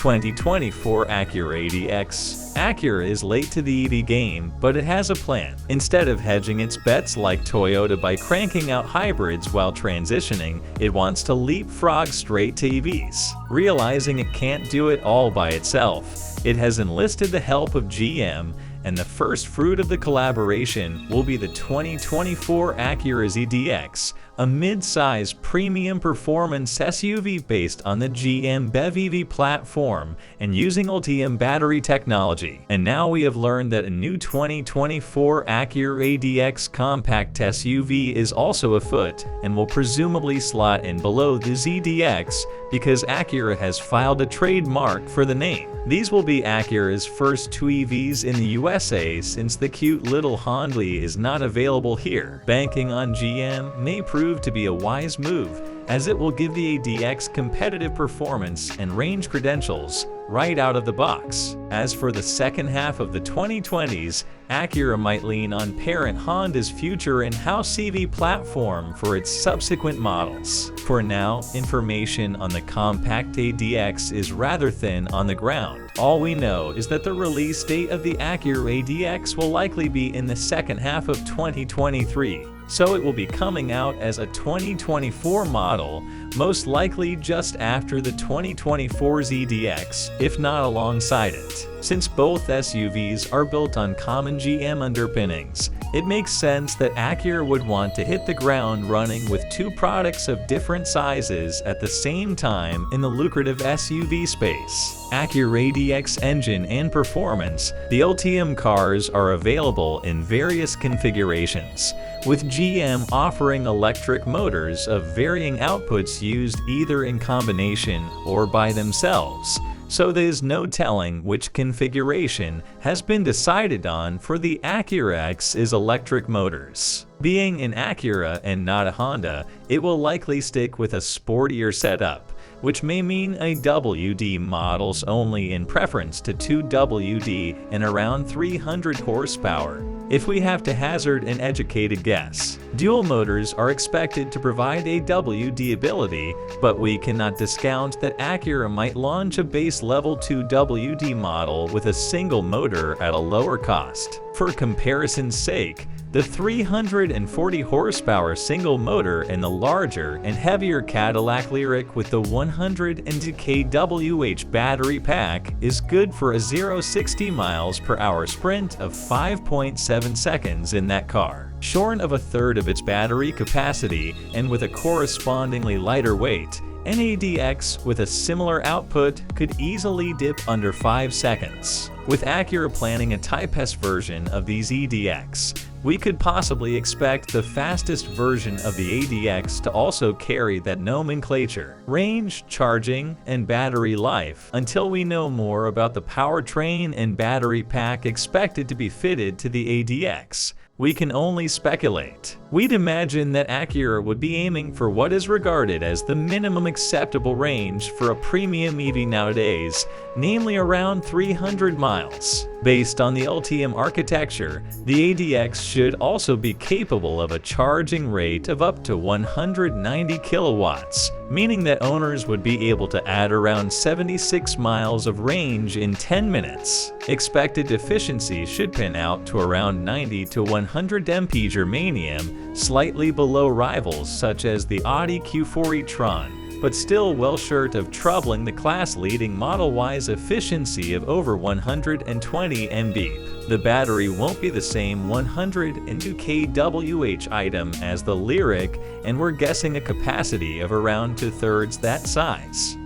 2024 Acura ADX. Acura is late to the EV game, but it has a plan. Instead of hedging its bets like Toyota by cranking out hybrids while transitioning, it wants to leapfrog straight to EVs. Realizing it can't do it all by itself, it has enlisted the help of GM, and the first fruit of the collaboration will be the 2024 Acura ADX, a mid-size premium performance SUV based on the GM BEV EV platform and using Ultium battery technology. And now we have learned that a new 2024 Acura ADX compact SUV is also afoot and will presumably slot in below the ZDX because Acura has filed a trademark for the name. These will be Acura's first two EVs in the USA since the cute little Honda is not available here. Banking on GM may prove to be a wise move, as it will give the ADX competitive performance and range credentials right out of the box. As for the second half of the 2020s, Acura might lean on parent Honda's future in-house EV platform for its subsequent models. For now, information on the compact ADX is rather thin on the ground. All we know is that the release date of the Acura ADX will likely be in the second half of 2023. So it will be coming out as a 2024 model, most likely just after the 2024 ZDX, if not alongside it. Since both SUVs are built on common GM underpinnings, it makes sense that Acura would want to hit the ground running with two products of different sizes at the same time in the lucrative SUV space. Acura ADX engine and performance, the Ultium cars are available in various configurations, with GM offering electric motors of varying outputs used either in combination or by themselves. So there's no telling which configuration has been decided on for the Acura X's electric motors. Being an Acura and not a Honda, it will likely stick with a sportier setup, which may mean a WD models only in preference to 2WD and around 300 horsepower. If we have to hazard an educated guess, dual motors are expected to provide a WD ability, but we cannot discount that Acura might launch a base level 2WD model with a single motor at a lower cost. For comparison's sake, the 340 horsepower single motor in the larger and heavier Cadillac Lyriq with the 102 kWh battery pack is good for a 0-60 miles per hour sprint of 5.7 seconds in that car. Shorn of a third of its battery capacity and with a correspondingly lighter weight, an ADX with a similar output could easily dip under 5 seconds. With Acura planning a Type S version of these ADX, we could possibly expect the fastest version of the ADX to also carry that nomenclature. Range, charging, and battery life. Until we know more about the powertrain and battery pack expected to be fitted to the ADX, we can only speculate. We'd imagine that Acura would be aiming for what is regarded as the minimum acceptable range for a premium EV nowadays, namely around 300 miles. Based on the Ultium architecture, the ADX should also be capable of a charging rate of up to 190 kilowatts, meaning that owners would be able to add around 76 miles of range in 10 minutes. Expected efficiency should pin out to around 90 to 100 mph germanium, slightly below rivals such as the Audi Q4 e-tron, but still well short of troubling the class-leading Model Y's efficiency of over 120 mb. The battery won't be the same 102 kWh item as the Lyriq, and we're guessing a capacity of around 2/3 that size.